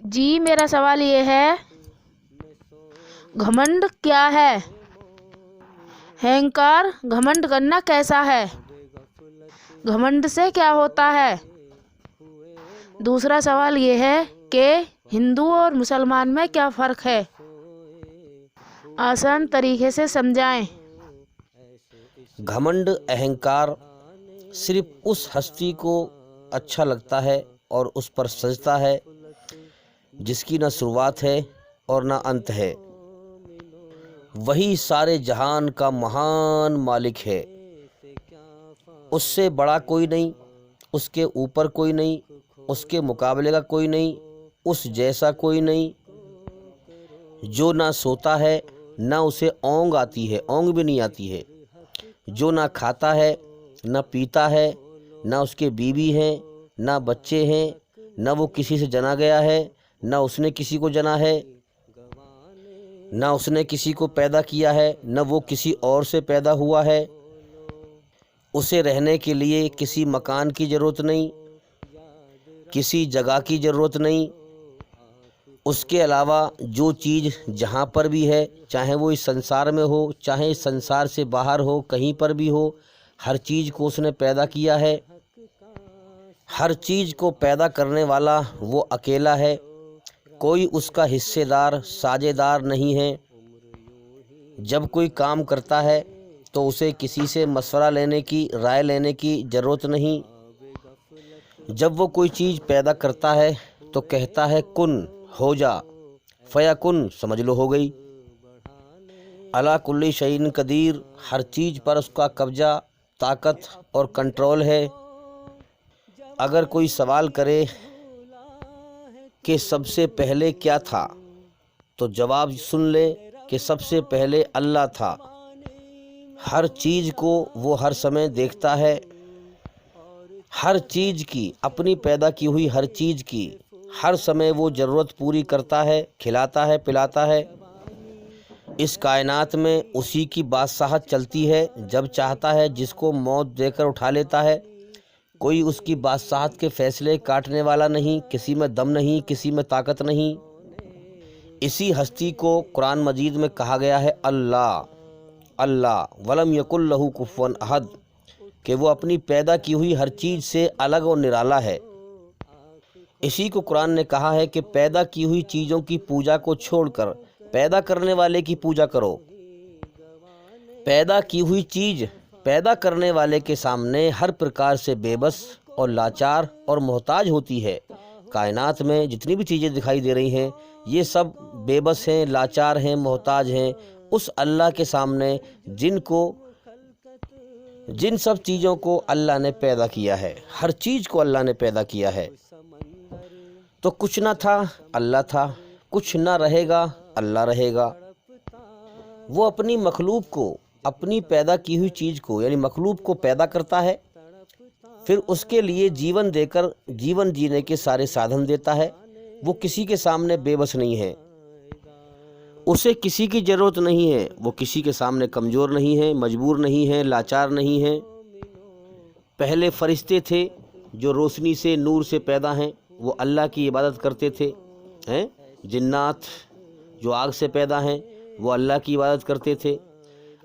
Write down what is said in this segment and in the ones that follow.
जी मेरा सवाल ये है, घमंड क्या है? अहंकार, घमंड करना कैसा है? घमंड से क्या होता है? दूसरा सवाल ये है कि हिंदू और मुसलमान में क्या फ़र्क है? आसान तरीके से समझाएं। घमंड अहंकार सिर्फ उस हस्ती को अच्छा लगता है और उस पर सजता है जिसकी न शुरुआत है और न अंत है। वही सारे जहान का महान मालिक है। उससे बड़ा कोई नहीं, उसके ऊपर कोई नहीं, उसके मुकाबले का कोई नहीं, उस जैसा कोई नहीं। जो ना सोता है ना उसे ओंघ आती है, ओंघ भी नहीं आती है। जो ना खाता है ना पीता है, ना उसके बीवी हैं ना बच्चे हैं, ना वो किसी से जना गया है ना उसने किसी को जना है, ना उसने किसी को पैदा किया है ना वो किसी और से पैदा हुआ है। उसे रहने के लिए किसी मकान की ज़रूरत नहीं, किसी जगह की ज़रूरत नहीं। उसके अलावा जो चीज़ जहाँ पर भी है, चाहे वो इस संसार में हो चाहे इस संसार से बाहर हो, कहीं पर भी हो, हर चीज़ को उसने पैदा किया है। हर चीज़ को पैदा करने वाला वो अकेला है, कोई उसका हिस्सेदार साझेदार नहीं है। जब कोई काम करता है तो उसे किसी से मशवरा लेने की, राय लेने की ज़रूरत नहीं। जब वो कोई चीज़ पैदा करता है तो कहता है कुन, हो जा, फयाकुन, समझ लो हो गई। अला कुल्ली शैइन कदीर, हर चीज़ पर उसका कब्जा, ताकत और कंट्रोल है। अगर कोई सवाल करे कि सबसे पहले क्या था, तो जवाब सुन ले कि सबसे पहले अल्लाह था। हर चीज़ को वो हर समय देखता है, हर चीज़ की, अपनी पैदा की हुई हर चीज़ की हर समय वो ज़रूरत पूरी करता है, खिलाता है, पिलाता है। इस कायनात में उसी की बादशाहत चलती है, जब चाहता है जिसको मौत देकर उठा लेता है। कोई उसकी बादशाहत के फैसले काटने वाला नहीं, किसी में दम नहीं, किसी में ताकत नहीं। इसी हस्ती को कुरान मजीद में कहा गया है अल्लाह, अल्लाह वलम यकुल लहू कुफुवन अहद, कि वो अपनी पैदा की हुई हर चीज़ से अलग और निराला है। इसी को कुरान ने कहा है कि पैदा की हुई चीज़ों की पूजा को छोड़कर पैदा करने वाले की पूजा करो। पैदा की हुई चीज़ पैदा करने वाले के सामने हर प्रकार से बेबस और लाचार और मोहताज होती है। कायनात में जितनी भी चीज़ें दिखाई दे रही हैं, ये सब बेबस हैं, लाचार हैं, मोहताज हैं उस अल्लाह के सामने जिन सब चीज़ों को अल्लाह ने पैदा किया है। हर चीज़ को अल्लाह ने पैदा किया है। तो कुछ ना था, अल्लाह था, कुछ ना रहेगा, अल्लाह रहेगा। वो अपनी मखलूक को, अपनी पैदा की हुई चीज़ को यानी मखलूक को पैदा करता है, फिर उसके लिए जीवन देकर जीवन जीने के सारे साधन देता है। वो किसी के सामने बेबस नहीं है, उसे किसी की ज़रूरत नहीं है, वो किसी के सामने कमज़ोर नहीं है, मजबूर नहीं है, लाचार नहीं है। पहले फरिश्ते थे जो रोशनी से, नूर से पैदा हैं, वो अल्लाह की इबादत करते थे। जिन्नात जो आग से पैदा हैं, वो अल्लाह की इबादत करते थे।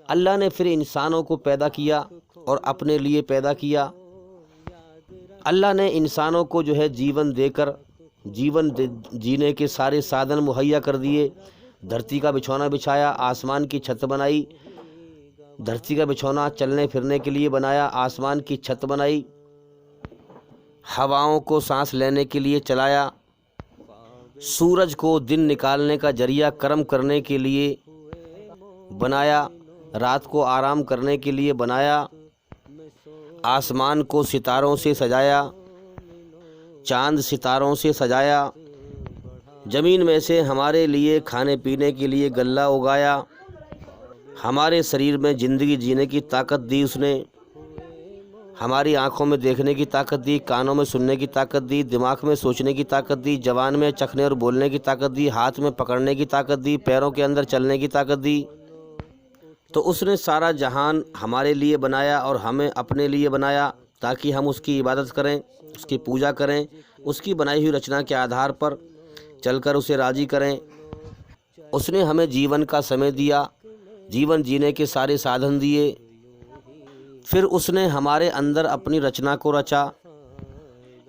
अल्लाह ने फिर इंसानों को पैदा किया और अपने लिए पैदा किया। अल्लाह ने इंसानों को जो है जीवन देकर जीने के सारे साधन मुहैया कर दिए। धरती का बिछौना बिछाया, आसमान की छत बनाई। धरती का बिछौना चलने फिरने के लिए बनाया, आसमान की छत बनाई। हवाओं को सांस लेने के लिए चलाया। सूरज को दिन निकालने का जरिया कर्म करने के लिए बनाया। रात को आराम करने के लिए बनाया। आसमान को सितारों से सजाया, चांद सितारों से सजाया। ज़मीन में से हमारे लिए खाने पीने के लिए गल्ला उगाया। हमारे शरीर में ज़िंदगी जीने की ताकत दी उसने। हमारी आँखों में देखने की ताकत दी, कानों में सुनने की ताकत दी, दिमाग में सोचने की ताकत दी, ज़बान में चखने और बोलने की ताकत दी, हाथ में पकड़ने की ताकत दी, पैरों के अंदर चलने की ताकत दी। तो उसने सारा जहान हमारे लिए बनाया और हमें अपने लिए बनाया, ताकि हम उसकी इबादत करें, उसकी पूजा करें, उसकी बनाई हुई रचना के आधार पर चलकर उसे राज़ी करें। उसने हमें जीवन का समय दिया, जीवन जीने के सारे साधन दिए। फिर उसने हमारे अंदर अपनी रचना को रचा।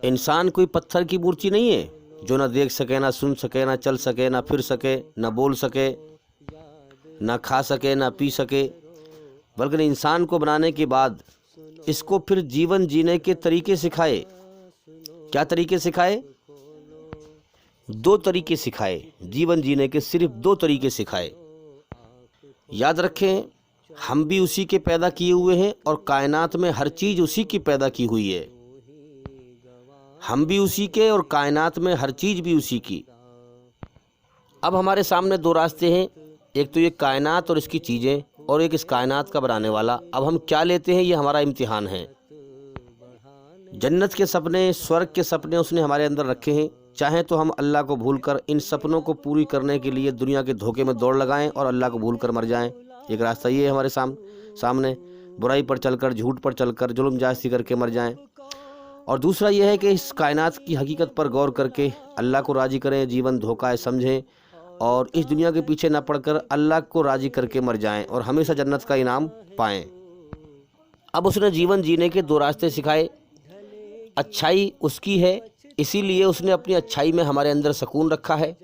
इंसान कोई पत्थर की मूर्ति नहीं है जो ना देख सके, ना सुन सके, ना चल सके, ना फिर सके, ना बोल सके, ना खा सके, ना पी सके। बल्कि इंसान को बनाने के बाद इसको फिर जीवन जीने के तरीके सिखाए। क्या तरीके सिखाए? 2 तरीके सिखाए। जीवन जीने के सिर्फ 2 तरीके सिखाए। याद रखें, हम भी उसी के पैदा किए हुए हैं और कायनात में हर चीज़ उसी की पैदा की हुई है। हम भी उसी के और कायनात में हर चीज़ भी उसी की। अब हमारे सामने 2 रास्ते हैं, एक तो ये कायनात और इसकी चीज़ें, और एक इस कायनात का बनाने वाला। अब हम क्या लेते हैं, ये हमारा इम्तिहान है। जन्नत के सपने, स्वर्ग के सपने उसने हमारे अंदर रखे हैं। चाहें तो हम अल्लाह को भूलकर इन सपनों को पूरी करने के लिए दुनिया के धोखे में दौड़ लगाएं और अल्लाह को भूलकर मर जाएं। एक रास्ता ये है हमारे सामने, बुराई पर चलकर, झूठ पर चलकर, जुल्म जायज़ी करके मर जाएं। और दूसरा ये है कि इस कायनात की हकीकत पर गौर करके अल्लाह को राज़ी करें, जीवन धोखा है समझें और इस दुनिया के पीछे ना पड़कर अल्लाह को राज़ी करके मर जाएं और हमेशा जन्नत का इनाम पाएं। अब उसने जीवन जीने के 2 रास्ते सिखाए। अच्छाई उसकी है, इसीलिए उसने अपनी अच्छाई में हमारे अंदर सुकून रखा है।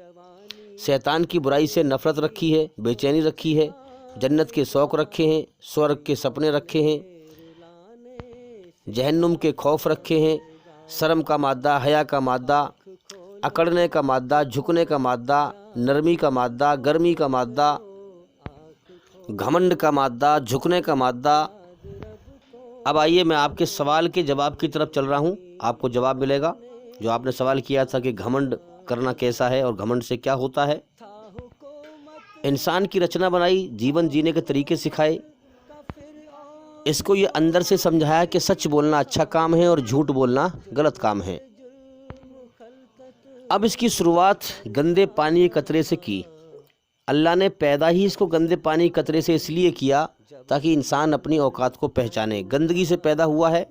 शैतान की बुराई से नफ़रत रखी है, बेचैनी रखी है, जन्नत के शौक़ रखे हैं, स्वर्ग के सपने रखे हैं, जहन्नुम के खौफ रखे हैं, शर्म का मादा, हया का मादा, अकड़ने का मादा, झुकने का मादा, नरमी का मादा, गर्मी का मादा, घमंड का मादा, झुकने का मादा। अब आइए मैं आपके सवाल के जवाब की तरफ चल रहा हूँ। आपको जवाब मिलेगा जो आपने सवाल किया था कि घमंड करना कैसा है और घमंड से क्या होता है। इंसान की रचना बनाई, जीवन जीने के तरीके सिखाए, इसको ये अंदर से समझाया कि सच बोलना अच्छा काम है और झूठ बोलना गलत काम है। अब इसकी शुरुआत गंदे पानी के कतरे से की। अल्लाह ने पैदा ही इसको गंदे पानी के कतरे से इसलिए किया ताकि इंसान अपनी औकात को पहचाने। गंदगी से पैदा हुआ है,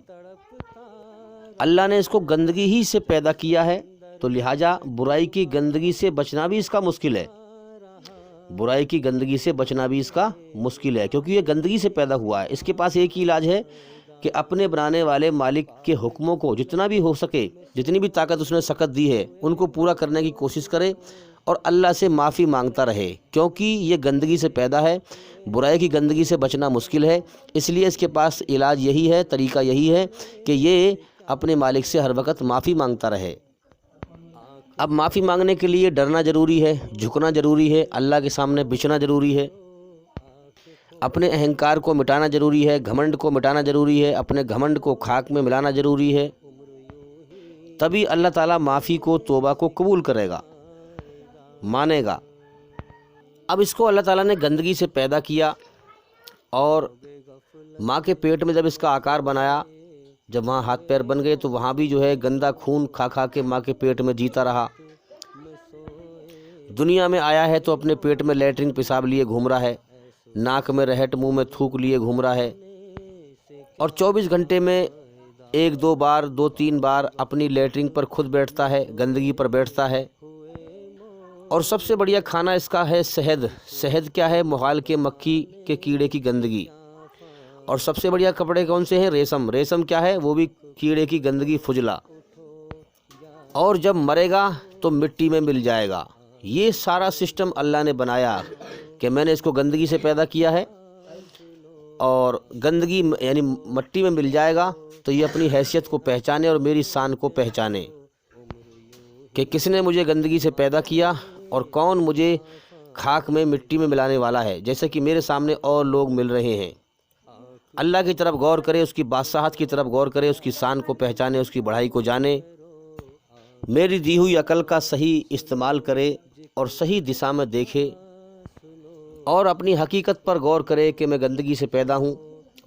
अल्लाह ने इसको गंदगी ही से पैदा किया है, तो लिहाजा बुराई की गंदगी से बचना भी इसका मुश्किल है। बुराई की गंदगी से बचना भी इसका मुश्किल है क्योंकि ये गंदगी से पैदा हुआ है। इसके पास एक ही इलाज है कि अपने बनाने वाले मालिक के हुक्मों को जितना भी हो सके, जितनी भी ताकत उसने सकत दी है, उनको पूरा करने की कोशिश करे और अल्लाह से माफ़ी मांगता रहे क्योंकि ये गंदगी से पैदा है। बुराई की गंदगी से बचना मुश्किल है, इसलिए इसके पास इलाज यही है, तरीका यही है कि ये अपने मालिक से हर वक्त माफ़ी मांगता रहे। अब माफ़ी मांगने के लिए डरना ज़रूरी है, झुकना ज़रूरी है, अल्लाह के सामने बिछना ज़रूरी है, अपने अहंकार को मिटाना ज़रूरी है, घमंड को मिटाना ज़रूरी है, अपने घमंड को खाक में मिलाना ज़रूरी है। तभी अल्लाह ताला माफ़ी को, तौबा को कबूल करेगा, मानेगा। अब इसको अल्लाह ताला ने गंदगी से पैदा किया और माँ के पेट में जब इसका आकार बनाया, जब वहाँ हाथ पैर बन गए तो वहाँ भी जो है गंदा खून खा खा के माँ के पेट में जीता रहा। दुनिया में आया है तो अपने पेट में लैट्रिन पेशाब लिए घूम रहा है, नाक में रहट, मुंह में थूक लिए घूम रहा है और 24 घंटे में 1-2 बार, 2-3 बार अपनी लैट्रिन पर खुद बैठता है, गंदगी पर बैठता है। और सबसे बढ़िया खाना इसका है शहद। शहद क्या है? मुहाल के मक्खी के कीड़े की गंदगी। और सबसे बढ़िया कपड़े कौन से हैं? रेशम। रेशम क्या है? वो भी कीड़े की गंदगी, फुजला। और जब मरेगा तो मिट्टी में मिल जाएगा। ये सारा सिस्टम अल्लाह ने बनाया कि मैंने इसको गंदगी से पैदा किया है और गंदगी यानी मिट्टी में मिल जाएगा तो ये अपनी हैसियत को पहचाने और मेरी शान को पहचाने कि किसने मुझे गंदगी से पैदा किया और कौन मुझे खाक में, मिट्टी में मिलाने वाला है। जैसे कि मेरे सामने और लोग मिल रहे हैं। अल्लाह की तरफ गौर करे, उसकी बादशाहत की तरफ गौर करे, उसकी शान को पहचाने, उसकी बढ़ाई को जाने, मेरी दी हुई अकल का सही इस्तेमाल करे और सही दिशा में देखे और अपनी हकीकत पर गौर करे कि मैं गंदगी से पैदा हूँ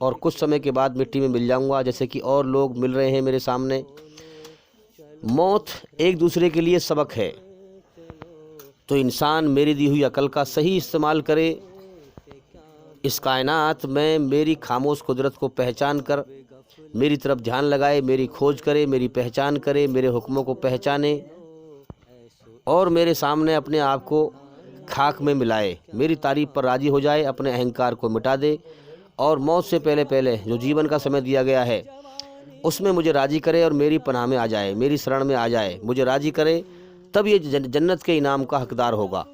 और कुछ समय के बाद मिट्टी में मिल जाऊँगा, जैसे कि और लोग मिल रहे हैं मेरे सामने। मौत एक दूसरे के लिए सबक है, तो इंसान मेरी दी हुई अकल का सही इस्तेमाल करे, इस कायनात में मेरी खामोश कुदरत को पहचान कर मेरी तरफ ध्यान लगाए, मेरी खोज करे, मेरी पहचान करे, मेरे हुक्मों को पहचाने और मेरे सामने अपने आप को खाक में मिलाए, मेरी तारीफ़ पर राज़ी हो जाए, अपने अहंकार को मिटा दे और मौत से पहले पहले जो जीवन का समय दिया गया है उसमें मुझे राज़ी करे और मेरी पनाह में आ जाए, मेरी शरण में आ जाए, मुझे राज़ी करे, तब ये जन्नत के इनाम का हकदार होगा।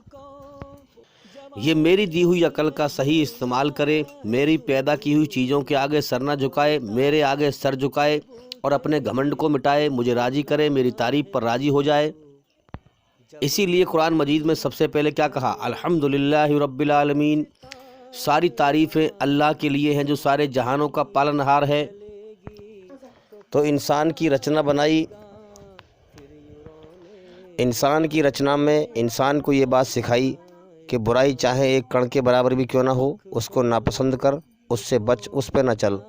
ये मेरी दी हुई अकल का सही इस्तेमाल करे, मेरी पैदा की हुई चीज़ों के आगे सर न झुकाए, मेरे आगे सर झुकाए और अपने घमंड को मिटाए, मुझे राज़ी करे, मेरी तारीफ़ पर राज़ी हो जाए। इसीलिए कुरान मजीद में सबसे पहले क्या कहा? अल्हम्दुलिल्लाहि रब्बिल आलमीन। सारी तारीफ़ें अल्लाह के लिए हैं जो सारे जहानों का पालनहार है। तो इंसान की रचना बनाई, इंसान की रचना में इंसान को ये बात सिखाई कि बुराई चाहे एक कण के बराबर भी क्यों ना हो, उसको नापसंद कर, उससे बच, उस पे ना चल।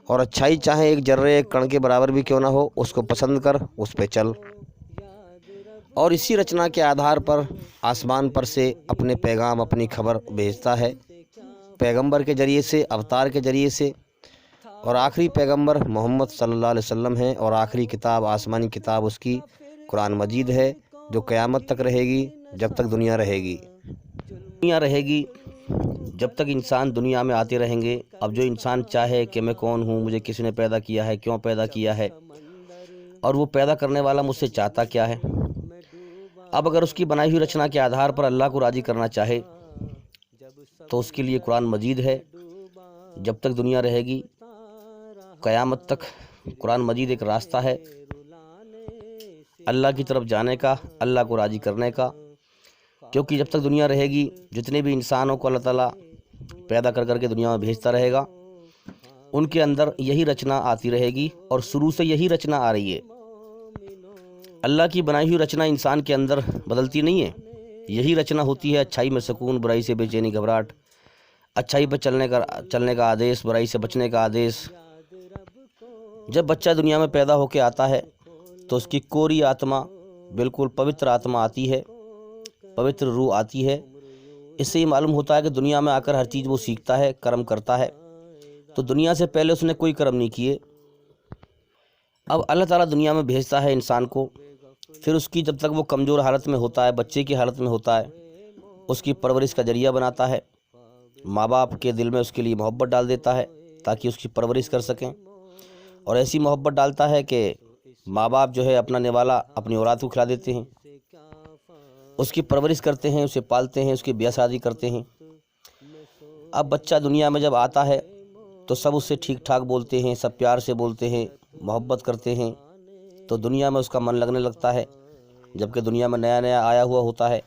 और अच्छाई चाहे एक जर्रे एक कण के बराबर भी क्यों ना हो, उसको पसंद कर, उस पे चल। और इसी रचना के आधार पर आसमान पर से अपने पैगाम, अपनी खबर भेजता है पैगंबर के ज़रिए से, अवतार के ज़रिए से। और आखिरी पैगंबर मोहम्मद सल्लल्लाहु अलैहि वसल्लम हैं और आखिरी किताब, आसमानी किताब उसकी कुरान मजीद है, जो क़यामत तक रहेगी, जब तक दुनिया रहेगी। दुनिया रहेगी जब तक इंसान दुनिया में आते रहेंगे। अब जो इंसान चाहे कि मैं कौन हूँ, मुझे किसने पैदा किया है, क्यों पैदा किया है, और वो पैदा करने वाला मुझसे चाहता क्या है। अब अगर उसकी बनाई हुई रचना के आधार पर अल्लाह को राज़ी करना चाहे तो उसके लिए कुरान मजीद है। जब तक दुनिया रहेगी, क़यामत तक कुरान मजीद एक रास्ता है अल्लाह की तरफ जाने का, अल्लाह को राज़ी करने का। क्योंकि जब तक दुनिया रहेगी, जितने भी इंसानों को अल्लाह ताला पैदा कर करके दुनिया में भेजता रहेगा, उनके अंदर यही रचना आती रहेगी और शुरू से यही रचना आ रही है। अल्लाह की बनाई हुई रचना इंसान के अंदर बदलती नहीं है, यही रचना होती है। अच्छाई में सुकून, बुराई से बेचैनी, घबराहट, अच्छाई पर चलने का आदेश, बुराई से बचने का आदेश। जब बच्चा दुनिया में पैदा होकर आता है तो उसकी कोरी आत्मा, बिल्कुल पवित्र आत्मा आती है, पवित्र रूह आती है। इससे ये मालूम होता है कि दुनिया में आकर हर चीज़ वो सीखता है, कर्म करता है। तो दुनिया से पहले उसने कोई कर्म नहीं किए। अब अल्लाह ताला दुनिया में भेजता है इंसान को, फिर उसकी जब तक वो कमज़ोर हालत में होता है, बच्चे की हालत में होता है, उसकी परवरिश का जरिया बनाता है। माँ बाप के दिल में उसके लिए मोहब्बत डाल देता है ताकि उसकी परवरिश कर सकें। और ऐसी मोहब्बत डालता है कि माँ बाप जो है अपना निवाला अपनी औलाद को खिला देते हैं, उसकी परवरिश करते हैं, उसे पालते हैं, उसकी ब्याह शादी करते हैं। अब बच्चा दुनिया में जब आता है तो सब उससे ठीक ठाक बोलते हैं, सब प्यार से बोलते हैं, मोहब्बत करते हैं। तो दुनिया में उसका मन लगने लगता है, जबकि दुनिया में नया नया आया हुआ होता है।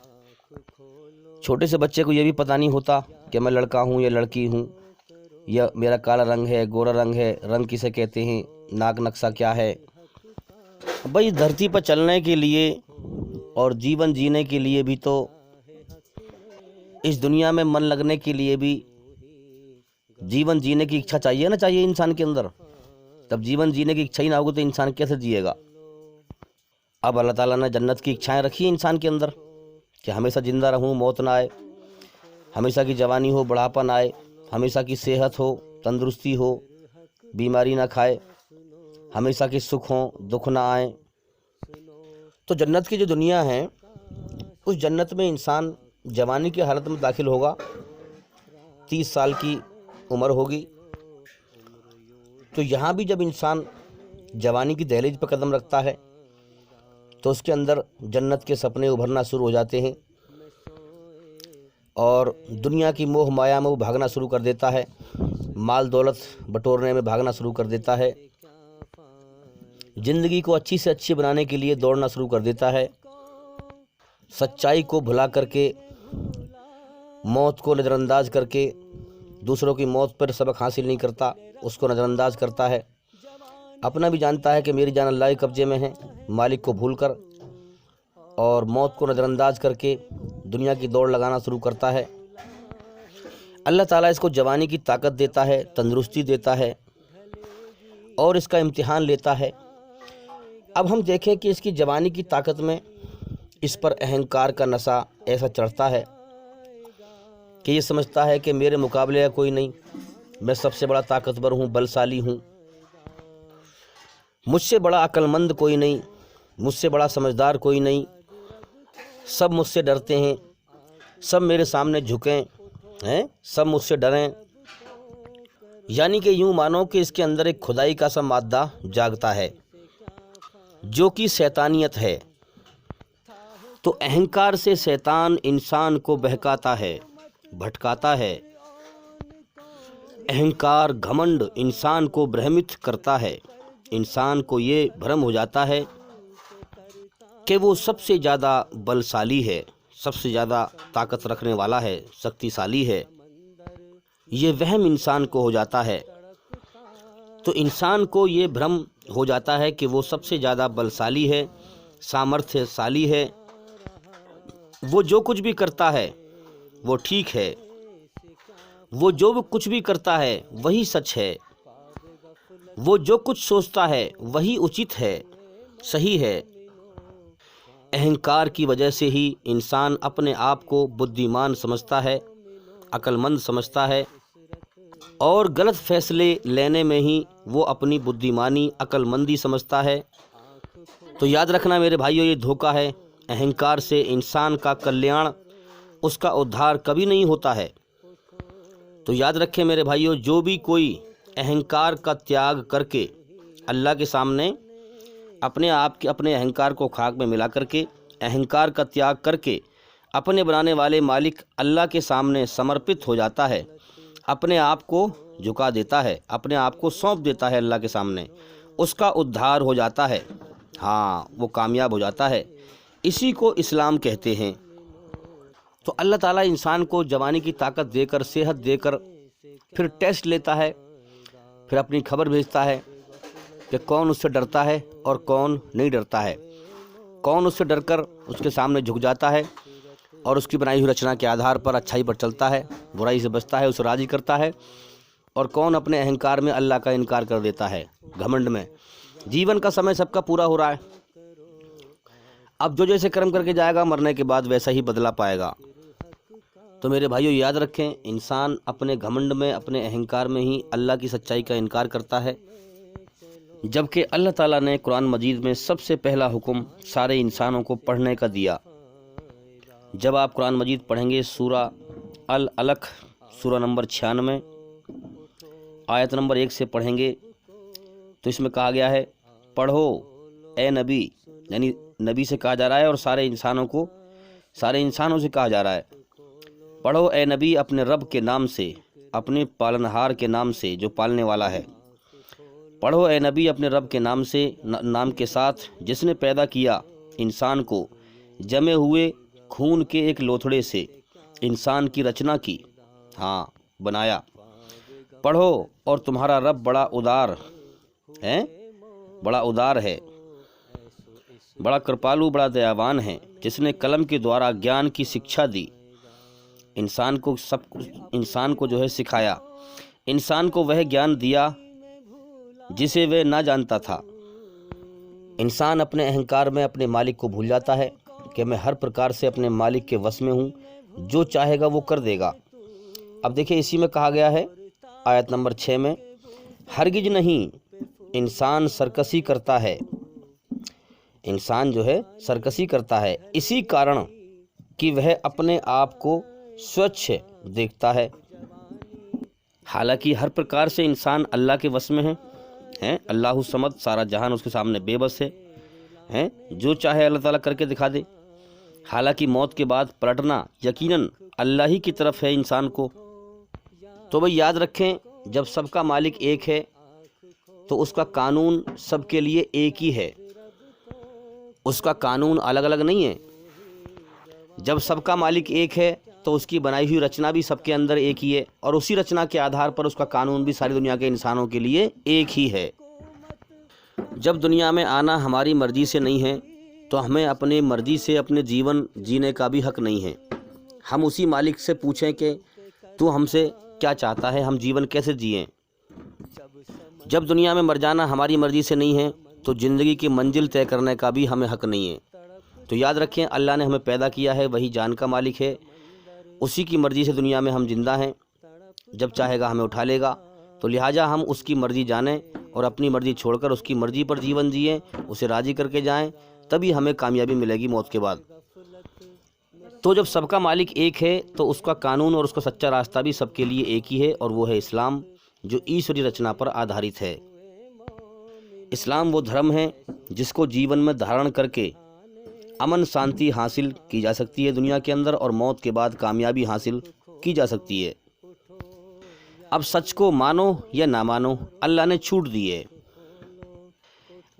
छोटे से बच्चे को ये भी पता नहीं होता कि मैं लड़का हूँ या लड़की हूँ, या मेरा काला रंग है, गोरा रंग है, रंग किसे कहते हैं, नाक नक्शा क्या है। भाई धरती पर चलने के लिए और जीवन जीने के लिए भी, तो इस दुनिया में मन लगने के लिए भी जीवन जीने की इच्छा चाहिए ना, चाहिए इंसान के अंदर। तब जीवन जीने की इच्छा ही ना होगी तो इंसान कैसे जिएगा। अब अल्लाह ताला ने जन्नत की इच्छाएं रखी है इंसान के अंदर कि हमेशा ज़िंदा रहूं, मौत ना आए, हमेशा की जवानी हो, बुढ़ापा ना आए, हमेशा की सेहत हो, तंदुरुस्ती हो, बीमारी ना खाए, हमेशा की सुख हो, दुख ना आए। तो जन्नत की जो दुनिया है, उस जन्नत में इंसान जवानी की हालत में दाखिल होगा, 30 साल की उम्र होगी। तो यहाँ भी जब इंसान जवानी की दहलीज पर कदम रखता है तो उसके अंदर जन्नत के सपने उभरना शुरू हो जाते हैं और दुनिया की मोह माया में वो भागना शुरू कर देता है, माल दौलत बटोरने में भागना शुरू कर देता है, ज़िंदगी को अच्छी से अच्छी बनाने के लिए दौड़ना शुरू कर देता है, सच्चाई को भुला करके, मौत को नज़रअंदाज करके, दूसरों की मौत पर सबक हासिल नहीं करता, उसको नज़रअंदाज करता है। अपना भी जानता है कि मेरी जान अल्लाह के कब्ज़े में है, मालिक को भूलकर और मौत को नज़रअंदाज करके दुनिया की दौड़ लगाना शुरू करता है। अल्लाह ताला इसको जवानी की ताकत देता है, तंदुरुस्ती देता है और इसका इम्तिहान लेता है। अब हम देखें कि इसकी जवानी की ताकत में इस पर अहंकार का नशा ऐसा चढ़ता है कि ये समझता है कि मेरे मुकाबले का कोई नहीं, मैं सबसे बड़ा ताकतवर हूँ, बलशाली हूँ, मुझसे बड़ा अक्लमंद कोई नहीं, मुझसे बड़ा समझदार कोई नहीं। सब मुझसे डरते हैं, सब मेरे सामने झुकें हैं, सब मुझसे डरें। यानी कि यूँ मानो कि इसके अंदर एक खुदाई का सा मादा जागता है जो कि शैतानियत है। तो अहंकार से शैतान इंसान को बहकाता है, भटकाता है। अहंकार, घमंड इंसान को भ्रमित करता है। इंसान को ये भ्रम हो जाता है कि वो सबसे ज़्यादा बलशाली है, सबसे ज़्यादा ताकत रखने वाला है, शक्तिशाली है। ये वहम इंसान को हो जाता है। तो इंसान को ये भ्रम हो जाता है कि वो सबसे ज़्यादा बलशाली है, सामर्थ्यशाली है। वो जो कुछ भी करता है वो ठीक है, वो जो कुछ भी करता है वही सच है, वो जो कुछ सोचता है वही उचित है, सही है। अहंकार की वजह से ही इंसान अपने आप को बुद्धिमान समझता है, अक्लमंद समझता है और गलत फैसले लेने में ही वो अपनी बुद्धिमानी, अक्लमंदी समझता है। तो याद रखना मेरे भाइयों, ये धोखा है। अहंकार से इंसान का कल्याण, उसका उद्धार कभी नहीं होता है। तो याद रखें मेरे भाइयों, जो भी कोई अहंकार का त्याग करके अल्लाह के सामने अपने अहंकार को खाक में मिला करके, अहंकार का त्याग करके अपने बनाने वाले मालिक अल्लाह के सामने समर्पित हो जाता है, अपने आप को झुका देता है, अपने आप को सौंप देता है अल्लाह के सामने, उसका उद्धार हो जाता है। हाँ, वो कामयाब हो जाता है। इसी को इस्लाम कहते हैं। तो अल्लाह ताला इंसान को जवानी की ताकत देकर, सेहत देकर फिर टेस्ट लेता है, फिर अपनी खबर भेजता है कि कौन उससे डरता है और कौन नहीं डरता है, कौन उससे डरकर उसके सामने झुक जाता है और उसकी बनाई हुई रचना के आधार पर अच्छाई पर चलता है, बुराई से बचता है, उसे राज़ी करता है, और कौन अपने अहंकार में अल्लाह का इनकार कर देता है, घमंड में। जीवन का समय सबका पूरा हो रहा है। अब जो जैसे कर्म करके जाएगा, मरने के बाद वैसा ही बदला पाएगा। तो मेरे भाइयों याद रखें, इंसान अपने घमंड में, अपने अहंकार में ही अल्लाह की सच्चाई का इनकार करता है, जबकि अल्लाह ताला ने कुरान मजीद में सबसे पहला हुक्म सारे इंसानों को पढ़ने का दिया। जब आप कुरान मजीद पढ़ेंगे सूरा अल अलक, सूरा नंबर 96, आयत नंबर 1 से पढ़ेंगे, तो इसमें कहा गया है, पढ़ो ए नबी, यानी नबी से कहा जा रहा है और सारे इंसानों से कहा जा रहा है, पढ़ो ए नबी अपने रब के नाम से, अपने पालनहार के नाम से जो पालने वाला है। पढ़ो ए नबी अपने रब के नाम से, नाम के साथ जिसने पैदा किया इंसान को जमे हुए खून के एक लोथड़े से, इंसान की रचना की, हाँ बनाया। पढ़ो और तुम्हारा रब बड़ा उदार है, बड़ा उदार है, बड़ा कृपालु, बड़ा दयावान है, जिसने कलम के द्वारा ज्ञान की शिक्षा दी, इंसान को जो है सिखाया, इंसान को वह ज्ञान दिया जिसे वह ना जानता था। इंसान अपने अहंकार में अपने मालिक को भूल जाता है कि मैं हर प्रकार से अपने मालिक के वश में हूँ, जो चाहेगा वो कर देगा। अब देखिए, इसी में कहा गया है आयत नंबर 6 में, हरगिज नहीं, इंसान सरकशी करता है, इंसान जो है सरकशी करता है, इसी कारण कि वह अपने आप को स्वच्छ देखता है। हालांकि हर प्रकार से इंसान अल्लाह के वश में है, अल्लाहु समद, सारा जहान उसके सामने बेबस है, जो चाहे अल्लाह ताला करके दिखा दे। हालांकि मौत के बाद पलटना यकीनन अल्लाह ही की तरफ है इंसान को। तो भाई याद रखें, जब सबका मालिक एक है तो उसका कानून सबके लिए एक ही है, उसका कानून अलग अलग नहीं है। जब सबका मालिक एक है तो उसकी बनाई हुई रचना भी सबके अंदर एक ही है, और उसी रचना के आधार पर उसका कानून भी सारी दुनिया के इंसानों के लिए एक ही है। जब दुनिया में आना हमारी मर्जी से नहीं है तो हमें अपनी मर्जी से अपने जीवन जीने का भी हक नहीं है। हम उसी मालिक से पूछें कि तू हमसे क्या चाहता है, हम जीवन कैसे जिएं। जब दुनिया में मर जाना हमारी मर्जी से नहीं है तो ज़िंदगी की मंजिल तय करने का भी हमें हक नहीं है। तो याद रखें, अल्लाह ने हमें पैदा किया है, वही जान का मालिक है, उसी की मर्ज़ी से दुनिया में हम जिंदा हैं। जब चाहेगा हमें उठा लेगा, तो लिहाजा हम उसकी मर्ज़ी जानें और अपनी मर्ज़ी छोड़कर उसकी मर्ज़ी पर जीवन जिएं, उसे राज़ी करके जाएं, तभी हमें कामयाबी मिलेगी मौत के बाद। तो जब सबका मालिक एक है तो उसका कानून और उसका सच्चा रास्ता भी सबके लिए एक ही है, और वो है इस्लाम, जो ईश्वरीय रचना पर आधारित है। इस्लाम वो धर्म है जिसको जीवन में धारण करके अमन शांति हासिल की जा सकती है दुनिया के अंदर, और मौत के बाद कामयाबी हासिल की जा सकती है। अब सच को मानो या ना मानो, अल्लाह ने छूट दी है।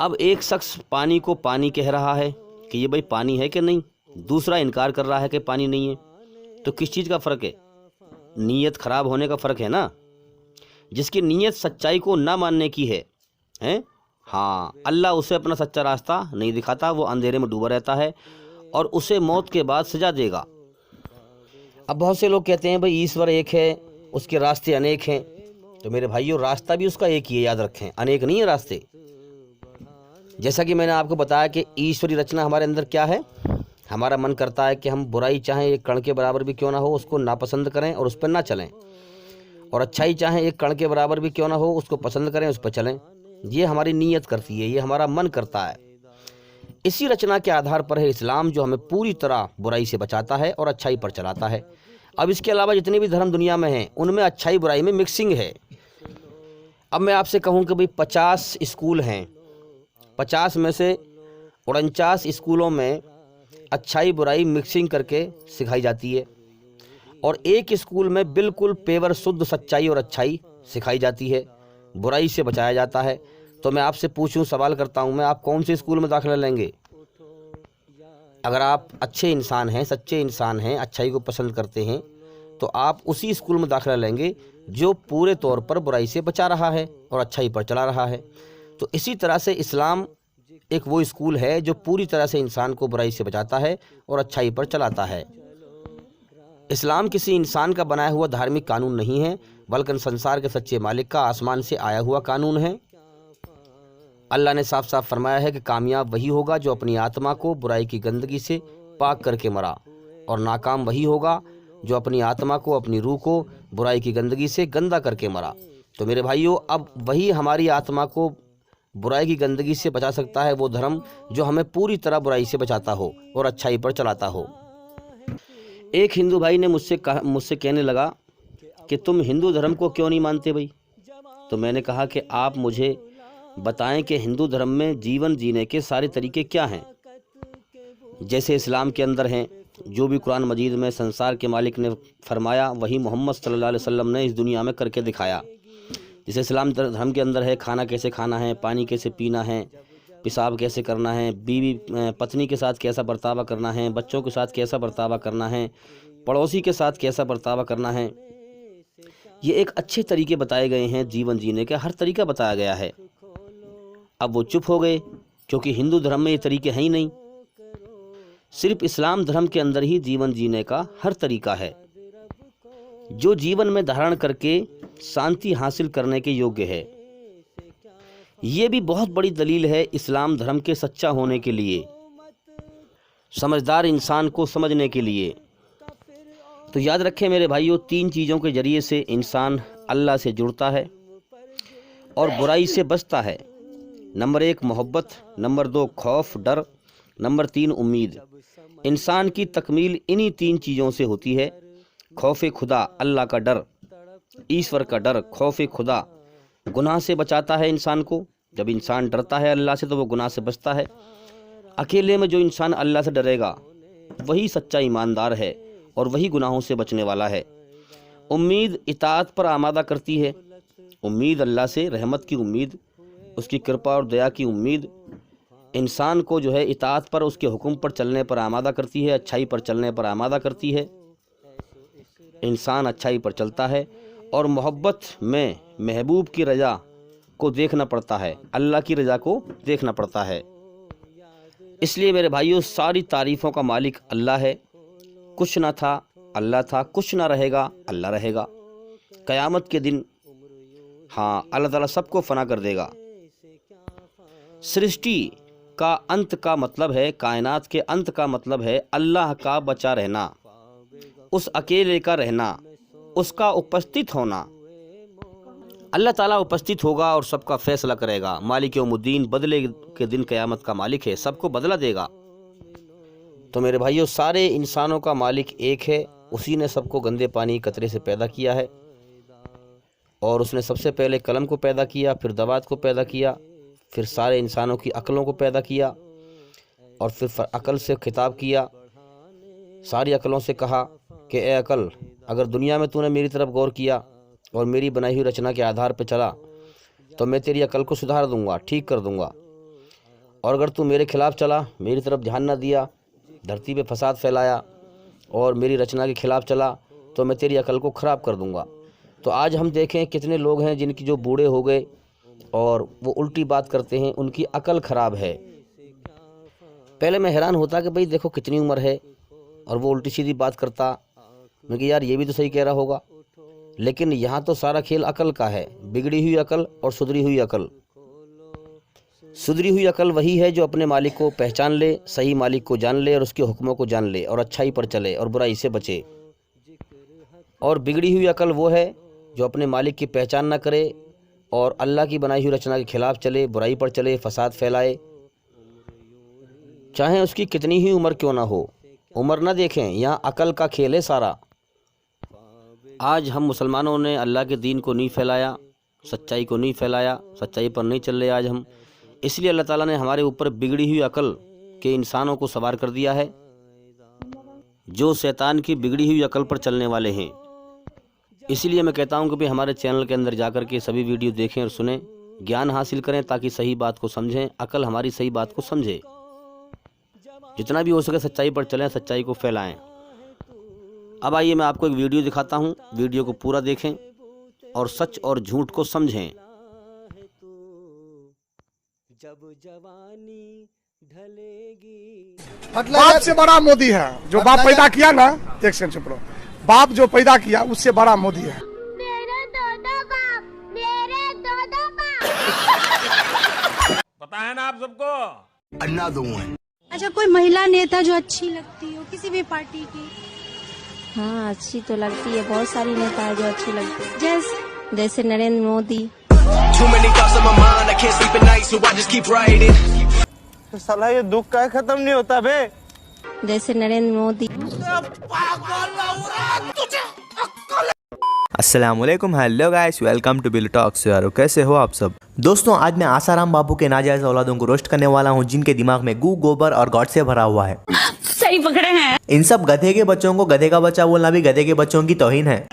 अब एक शख्स पानी को पानी कह रहा है कि ये भाई पानी है कि नहीं, दूसरा इनकार कर रहा है कि पानी नहीं है, तो किस चीज़ का फ़र्क है? नीयत ख़राब होने का फ़र्क है ना। जिसकी नीयत सच्चाई को ना मानने की है, हाँ, अल्लाह उसे अपना सच्चा रास्ता नहीं दिखाता, वो अंधेरे में डूबा रहता है और उसे मौत के बाद सजा देगा। अब बहुत से लोग कहते हैं भाई ईश्वर एक है, उसके रास्ते अनेक हैं। तो मेरे भाइयों, रास्ता भी उसका एक ही है, याद रखें, अनेक नहीं है रास्ते। जैसा कि मैंने आपको बताया कि ईश्वरी रचना हमारे अंदर क्या है, हमारा मन करता है कि हम बुराई चाहे एक कण के बराबर भी क्यों ना हो उसको नापसंद करें और उस पर ना चलें, और अच्छाई चाहे एक कण के बराबर भी क्यों ना हो उसको पसंद करें, उस पर चलें। ये हमारी नीयत करती है, ये हमारा मन करता है। इसी रचना के आधार पर है इस्लाम, जो हमें पूरी तरह बुराई से बचाता है और अच्छाई पर चलाता है। अब इसके अलावा जितने भी धर्म दुनिया में हैं उनमें अच्छाई बुराई में मिक्सिंग है। अब मैं आपसे कहूँ कि भाई 50 स्कूल हैं, 50 में से 49 स्कूलों में अच्छाई बुराई मिक्सिंग करके सिखाई जाती है, और एक स्कूल में बिल्कुल पेवर शुद्ध सच्चाई और अच्छाई सिखाई जाती है, बुराई से बचाया जाता है। तो मैं आपसे पूछूं, सवाल करता हूं मैं, आप कौन से स्कूल में दाखिला लेंगे? अगर आप अच्छे इंसान हैं, सच्चे इंसान हैं, अच्छाई को पसंद करते हैं, तो आप उसी स्कूल में दाखिला लेंगे जो पूरे तौर पर बुराई से बचा रहा है और अच्छाई पर चला रहा है। तो इसी तरह से इस्लाम एक वो स्कूल है जो पूरी तरह से इंसान को बुराई से बचाता है और अच्छाई पर चलाता है। इस्लाम किसी इंसान का बनाया हुआ धार्मिक कानून नहीं है, बल्कि संसार के सच्चे मालिक का आसमान से आया हुआ कानून है। अल्लाह ने साफ साफ फरमाया है कि कामयाब वही होगा जो अपनी आत्मा को बुराई की गंदगी से पाक करके मरा, और नाकाम वही होगा जो अपनी आत्मा को, अपनी रूह को बुराई की गंदगी से गंदा करके मरा। तो मेरे भाइयों, अब वही हमारी आत्मा को बुराई की गंदगी से बचा सकता है, वो धर्म जो हमें पूरी तरह बुराई से बचाता हो और अच्छाई पर चलाता हो। एक हिंदू भाई ने मुझसे कहने लगा कि तुम हिंदू धर्म को क्यों नहीं मानते भाई? तो मैंने कहा कि आप मुझे बताएं कि हिंदू धर्म में जीवन जीने के सारे तरीके क्या हैं। जैसे इस्लाम के अंदर हैं, जो भी कुरान मजीद में संसार के मालिक ने फरमाया वही मोहम्मद सल्लल्लाहु अलैहि वसल्लम ने इस दुनिया में करके दिखाया। जैसे इस्लाम धर्म के अंदर है खाना कैसे खाना है, पानी कैसे पीना है, पेशाब कैसे करना है, बीवी पत्नी के साथ कैसा बर्तावा करना है, बच्चों के साथ कैसा बर्तावा करना है, पड़ोसी के साथ कैसा बर्तावा करना है। ये एक अच्छे तरीके बताए गए हैं, जीवन जीने का हर तरीका बताया गया है। अब वो चुप हो गए क्योंकि हिंदू धर्म में ये तरीके हैं ही नहीं। सिर्फ इस्लाम धर्म के अंदर ही जीवन जीने का हर तरीका है जो जीवन में धारण करके शांति हासिल करने के योग्य है। ये भी बहुत बड़ी दलील है इस्लाम धर्म के सच्चा होने के लिए, समझदार इंसान को समझने के लिए। तो याद रखें मेरे भाइयों, 3 चीज़ों के जरिए से इंसान अल्लाह से जुड़ता है और बुराई से बचता है। नंबर 1 मोहब्बत, नंबर 2 खौफ डर, नंबर 3 उम्मीद। इंसान की तकमील इन्हीं 3 चीज़ों से होती है। खौफ खुदा, अल्लाह का डर, ईश्वर का डर। खौफ खुदा गुनाह से बचाता है इंसान को। जब इंसान डरता है अल्लाह से तो वो गुनाह से बचता है। अकेले में जो इंसान अल्लाह से डरेगा वही सच्चा ईमानदार है और वही गुनाहों से बचने वाला है। उम्मीद इताअत पर आमादा करती है। उम्मीद अल्लाह से, रहमत की उम्मीद, उसकी कृपा और दया की उम्मीद इंसान को जो है इताअत पर, उसके हुक्म पर चलने पर आमादा करती है, अच्छाई पर चलने पर आमादा करती है। इंसान अच्छाई पर चलता है और मोहब्बत में महबूब की रज़ा को देखना पड़ता है, अल्लाह की रज़ा को देखना पड़ता है। इसलिए मेरे भाइयों, सारी तारीफ़ों का मालिक अल्लाह है। कुछ ना था अल्लाह था, कुछ ना रहेगा अल्लाह रहेगा। क़यामत के दिन हाँ, अल्लाह ताला सबको फना कर देगा। सृष्टि का अंत का मतलब है, कायनात के अंत का मतलब है अल्लाह का बचा रहना, उस अकेले का रहना, उसका उपस्थित होना। अल्लाह ताला उपस्थित होगा और सबका फैसला करेगा। मालिक यौमुद्दीन, बदले के दिन क़यामत का मालिक है, सबको बदला देगा। तो मेरे भाइयों, सारे इंसानों का मालिक एक है। उसी ने सबको गंदे पानी कतरे से पैदा किया है, और उसने सबसे पहले कलम को पैदा किया, फिर दवात को पैदा किया, फिर सारे इंसानों की अक्लों को पैदा किया, और फिर अकल से खिताब किया। सारी अकलों से कहा कि ए अकल, अगर दुनिया में तूने मेरी तरफ गौर किया और मेरी बनाई हुई रचना के आधार पर चला तो मैं तेरी अकल को सुधार दूंगा, ठीक कर दूंगा। और अगर तू मेरे खिलाफ चला, मेरी तरफ ध्यान न दिया, धरती पे फसाद फैलाया और मेरी रचना के खिलाफ चला, तो मैं तेरी अकल को ख़राब कर दूंगा। तो आज हम देखें कितने लोग हैं जिनकी जो बूढ़े हो गए और वो उल्टी बात करते हैं, उनकी अकल ख़राब है। पहले मैं हैरान होता कि भाई देखो कितनी उम्र है और वो उल्टी सीधी बात करता। मैं कि यार ये भी तो सही कह रहा होगा, लेकिन यहाँ तो सारा खेल अकल का है। बिगड़ी हुई अकल और सुधरी हुई अकल। सुधरी हुई अकल वही है जो अपने मालिक को पहचान ले, सही मालिक को जान ले और उसके हुक्मों को जान ले और अच्छाई पर चले और बुराई से बचे। और बिगड़ी हुई अकल वो है जो अपने मालिक की पहचान न करे और अल्लाह की बनाई हुई रचना के खिलाफ चले, बुराई पर चले, फसाद फैलाए, चाहे उसकी कितनी ही उम्र क्यों ना हो। उम्र ना देखें, यहाँ अकल का खेल है सारा। आज हम मुसलमानों ने अल्लाह के दीन को नहीं फैलाया, सच्चाई को नहीं फैलाया, सच्चाई पर नहीं चल रहे आज हम। इसलिए अल्लाह ताला ने हमारे ऊपर बिगड़ी हुई अकल के इंसानों को सवार कर दिया है, जो शैतान की बिगड़ी हुई अकल पर चलने वाले हैं। इसलिए मैं कहता हूं कि भाई हमारे चैनल के अंदर जाकर के सभी वीडियो देखें और सुनें, ज्ञान हासिल करें ताकि सही बात को समझें, अकल हमारी सही बात को समझे। जितना भी हो सके सच्चाई पर चलें, सच्चाई को फैलाएं। अब आइए मैं आपको एक वीडियो दिखाता हूं, वीडियो को पूरा देखें और सच और झूठ को समझें। जब जवानी ढलेगी। बाप से बड़ा मोदी है। जो बाप पैदा किया ना, एक सेकंड चुप रहो, बाप जो पैदा किया उससे बड़ा मोदी है। मेरे दादा बाप, मेरे दादा बाप। पता है ना आप सबको? अन्ना दूं है। अच्छा, कोई महिला नेता जो अच्छी लगती हो किसी भी पार्टी की? हाँ, अच्छी तो लगती है, बहुत सारी नेता है जो अच्छी लगती है। जैसे नरेंद्र मोदी। तो साला ये दुख का खत्म नहीं होता बे। जैसे नरेंद्र मोदी। अस्सलामुअलैकुम, hello guys, welcome to Billy Talks. यारो कैसे हो आप सब? दोस्तों, आज मैं आसाराम बाबू के नाजायज औलादों को रोस्ट करने वाला हूं, जिनके दिमाग में गू, गोबर और गॉड से भरा हुआ है। सही पकड़े हैं। इन सब गधे के बच्चों को गधे का बच्चा बोलना भी गधे के बच्चों की तौहीन है।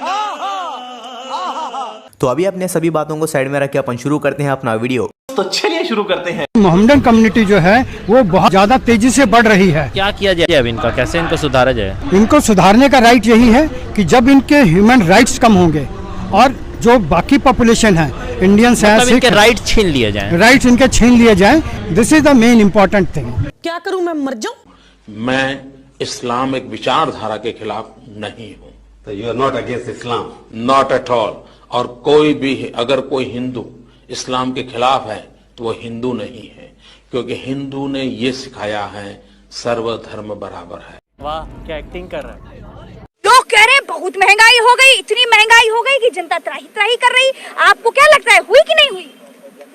तो अभी अपने सभी बातों को साइड में रख के अपन शुरू करते हैं अपना वीडियो। तो चलिए शुरू करते हैं। मोहम्मदन कम्युनिटी जो है वो बहुत ज्यादा तेजी से बढ़ रही है। क्या किया जाए अब इनका, कैसे इनको सुधारा जाए? इनको सुधारने का राइट यही है कि जब इनके ह्यूमन राइट्स कम होंगे और जो बाकी पॉपुलेशन है, इंडियंस है, मतलब इनके राइट छीन लिए जाएं। राइट्स इनके छीन लिए जाएं। This is the main important thing. क्या करूं, मैं मर जाऊं? मैं इस्लामिक विचारधारा के खिलाफ नहीं हूँ। तो you are not against Islam? Not at all. और कोई भी अगर कोई हिंदू इस्लाम के खिलाफ है तो वो हिंदू नहीं है, क्योंकि हिंदू ने ये सिखाया है सर्वधर्म बराबर है। वाह, क्या एक्टिंग कर रहा है। लोग कह रहे हैं बहुत महंगाई हो गई, इतनी महंगाई हो गई कि जनता त्राही त्राही कर रही। आपको क्या लगता है, हुई कि नहीं हुई?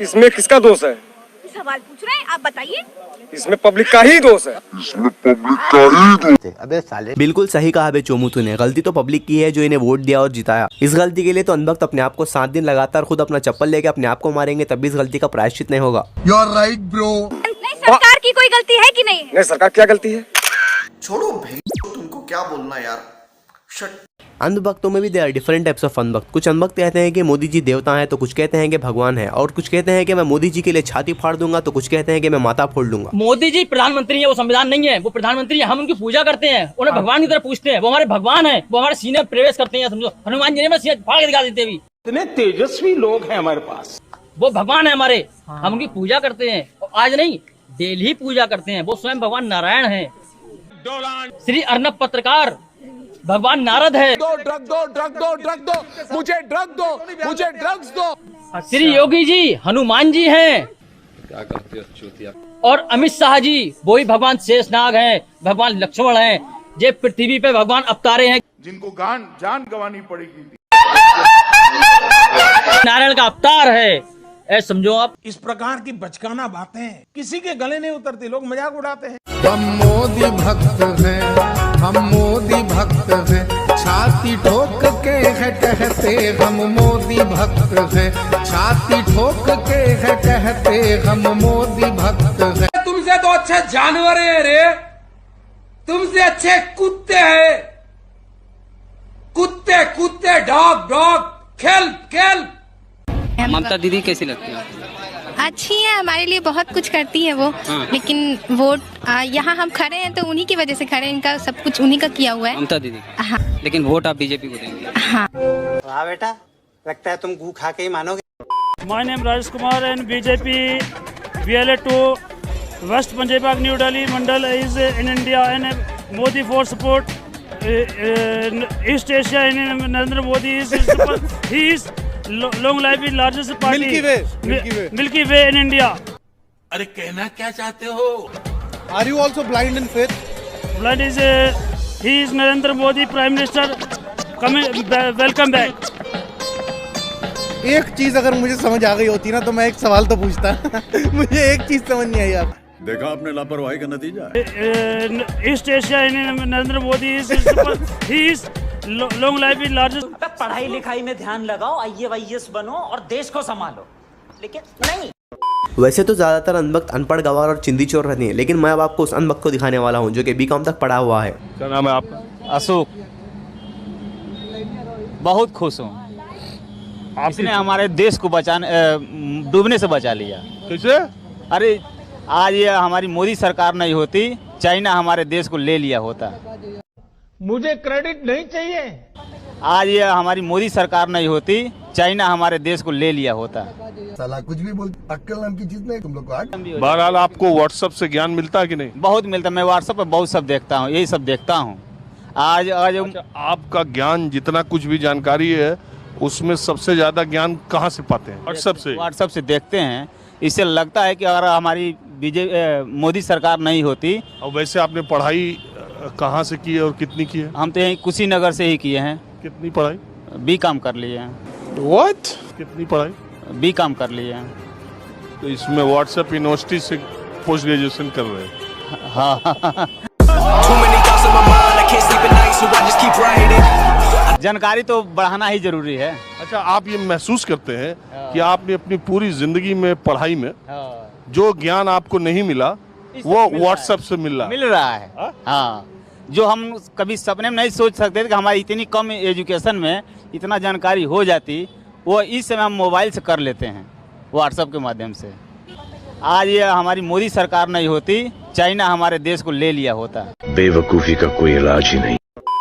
इसमें किसका दोष है? सवाल पूछ रहे हैं, आप बताइए। इसमें पब्लिक का ही दोष है। अबे साले, बिल्कुल सही कहा बे चोमू तूने। गलती तो पब्लिक की है जो इन्हें वोट दिया और जिताया। इस गलती के लिए तो अनभक्त अपने आप को 7 दिन लगातार खुद अपना चप्पल लेके अपने आप को मारेंगे, तब भी इस गलती का प्रायश्चित नहीं होगा। You are right bro. नहीं, सरकार की कोई गलती है कि नहीं? नहीं, सरकार क्या गलती है? छोड़ो भाई, तुमको क्या बोलना यार। अंधभक्तों में भी there are different types of अंधभक्त। कुछ अंधभक्त कहते हैं कि मोदी जी देवता हैं, तो कुछ कहते हैं कि भगवान है, और कुछ कहते हैं कि मैं मोदी जी के लिए छाती फाड़ दूंगा, तो कुछ कहते हैं कि मैं माथा फोड़ दूंगा। मोदी जी प्रधानमंत्री है, वो संविधान नहीं है। वो प्रधानमंत्री है, हम उनकी पूजा करते हैं, उन्हें भगवान की तरह पूछते हैं। वो हमारे भगवान है, वो हमारे सीने में प्रवेश करते हैं। समझो, हनुमान जी ने सीने फाड़ के दिखा देते भी। इतने तेजस्वी लोग हैं हमारे पास। वो भगवान है हमारे, हम उनकी पूजा करते हैं। आज नहीं, डेली ही पूजा करते हैं। वो स्वयं भगवान नारायण है। श्री अर्नब पत्रकार भगवान नारद है। ड्रग दो, मुझे ड्रग्स दो। श्री योगी जी हनुमान जी हैं। क्या करते हो? और अमित शाह जी वही भगवान शेषनाग हैं, भगवान लक्ष्मण हैं। जे पृथ्वी पे भगवान अवतारे हैं, जिनको जान गंवानी पड़ेगी। नारायण का अवतार है। ऐ समझो आप। इस प्रकार की बचकाना बातें किसी के गले नहीं उतरती, लोग मजाक उड़ाते हैं। हम मोदी भक्त हैं, हम मोदी भक्त हैं, छाती ठोक के है कहते हम मोदी भक्त हैं, छाती ठोक के है कहते हम मोदी भक्त हैं। तुमसे तो अच्छे जानवर हैं रे, तुमसे अच्छे कुत्ते हैं, कुत्ते कुत्ते, डॉग डॉग, खेल खेल। ममता दीदी कैसी लगती है? अच्छी है, हमारे लिए बहुत कुछ करती है वो। हाँ। लेकिन वोट यहाँ हम खड़े हैं तो उन्हीं की वजह से खड़े हैं, इनका सब कुछ उन्हीं का किया हुआ है। ममता दीदी। हाँ। लेकिन वोट आप बीजेपी को देंगे? हाँ। वाह बेटा, लगता है तुम गू खा के ही मानोगे। My name Rajesh Kumar and BJP VLA2 west Punjab new Delhi mandal is in India and Modi for support east Asia in Narendra Modi is long life is largest party milky way in India. अरे कहना क्या चाहते हो? Are you also blind in faith? Blind is he is Narendra Modi prime minister coming, welcome back. एक चीज अगर मुझे समझ आ गई होती ना तो मैं एक सवाल तो पूछता। मुझे एक चीज समझ नहीं आई। आप देखा आपने लापरवाही का नतीजा। East Asia in Narendra Modi is long life is largest. पढ़ाई लिखाई में ध्यान लगाओ, IAS बनो और देश को संभालो, लेकिन नहीं। वैसे तो ज़्यादातर अनबख्त अनपढ़ गवार और चिंदी चोर रहते हैं, लेकिन मैं अब आपको उस अनबख्त को दिखाने वाला हूँ जो कि BCom तक पढ़ा हुआ है। क्या नाम है आपका? अशोक। बहुत खुश हूँ, आपने हमारे देश को डूबने से बचा लिया। कैसे? अरे आज ये हमारी मोदी सरकार नहीं होती, चाइना हमारे देश को ले लिया होता। मुझे क्रेडिट नहीं चाहिए। आज ये हमारी मोदी सरकार नहीं होती, चाइना हमारे देश को ले लिया होता। साला कुछ भी बोल, अक्कल नाम की चीज नहीं तुम लोग को। बहरहाल आपको व्हाट्सएप से ज्ञान मिलता है कि नहीं? बहुत मिलता, मैं व्हाट्सएप पर बहुत सब देखता हूँ, यही सब देखता हूँ। आज आपका ज्ञान जितना कुछ भी जानकारी है उसमें सबसे ज्यादा ज्ञान कहाँ से पाते हैं? व्हाट्सएप से देखते हैं। इससे लगता है कि अगर हमारी मोदी सरकार नहीं होती। और वैसे आपने पढ़ाई कहाँ से की है और कितनी की है? हम तो यहीं कुशीनगर से ही किए हैं। कितनी पढ़ाई? BCom कर लिए हैं। What? कितनी पढ़ाई? BCom कर लिए हैं। तो इसमें व्हाट्सएप यूनिवर्सिटी से पोस्ट ग्रेजुएशन कर रहे हैं? हाँ। जानकारी तो बढ़ाना ही जरूरी है। अच्छा, आप ये महसूस करते हैं कि आपने अपनी पूरी जिंदगी में पढ़ाई में जो ज्ञान आपको नहीं मिला वो व्हाट्सएप से मिल रहा है। हाँ, जो हम कभी सपने में नहीं सोच सकते थे कि हमारी इतनी कम एजुकेशन में इतना जानकारी हो जाती, वो इस समय हम मोबाइल से कर लेते हैं, व्हाट्सएप के माध्यम से। आज ये हमारी मोदी सरकार नहीं होती, चाइना हमारे देश को ले लिया होता। बेवकूफ़ी का कोई इलाज ही नहीं।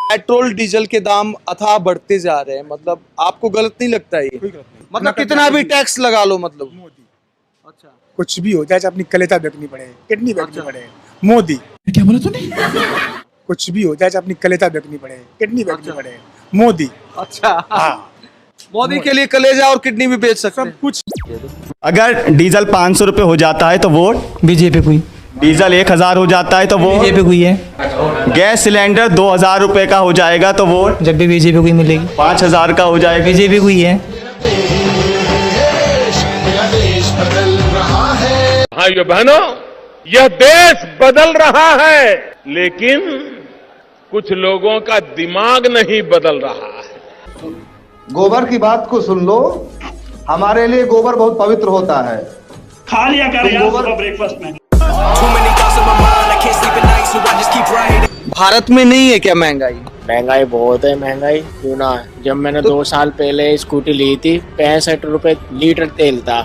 पेट्रोल डीजल के दाम अथाह बढ़ते जा रहे हैं, मतलब आपको गलत नहीं लगता ये? मतलब कितना भी टैक्स लगा लो, मतलब अच्छा कुछ भी हो जाए, अपनी कलेजा बेचनी पड़े, किडनी बेचनी पड़े, मोदी। क्या बोला तूने? कुछ भी हो जाए, अपनी कलेजा बेचनी पड़े, किडनी बेचनी पड़े, मोदी। अच्छा हाँ, मोदी के लिए कलेजा और किडनी भी बेच सकते हैं। कुछ अगर डीजल 500 रुपये हो जाता है तो वोट बीजेपी को ही। डीजल 1000 हो जाता है तो वो बीजेपी को ही है। गैस सिलेंडर 2000 रुपये का हो जाएगा तो वोट जब भी बीजेपी को ही मिलेगी। 5000 का हो जाएगा, बीजेपी को ही है। भाइयों बहनों, यह देश बदल रहा है, लेकिन कुछ लोगों का दिमाग नहीं बदल रहा है। गोबर की बात को सुन लो, हमारे लिए गोबर बहुत पवित्र होता है। खा लिया कर यार ब्रेकफास्ट में। भारत में नहीं है क्या महंगाई? महंगाई बहुत है, महंगाई क्यों ना है। जब मैंने 2 साल पहले स्कूटी ली थी 65 रुपए लीटर तेल था,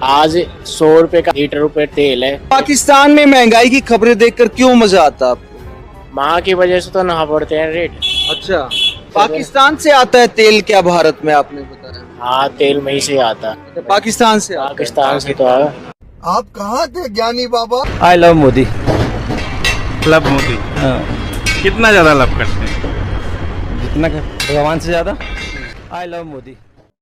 आज 100 रुपए का लीटर तेल है। पाकिस्तान में महंगाई की खबरें देखकर क्यों मजा आता आपको? वहाँ की वजह से तो ना बढ़ते हैं रेट। अच्छा, पाकिस्तान से आता है तेल क्या भारत में? आपने बताया। हाँ, तेल में ही से आता है। पाकिस्तान से? पाकिस्तान से तो है। आप कहाँ थे ज्ञानी बाबा? I love Modi. Love Modi. कितना ज्यादा लव करते हैं? जितना भगवान से ज्यादा। I love Modi.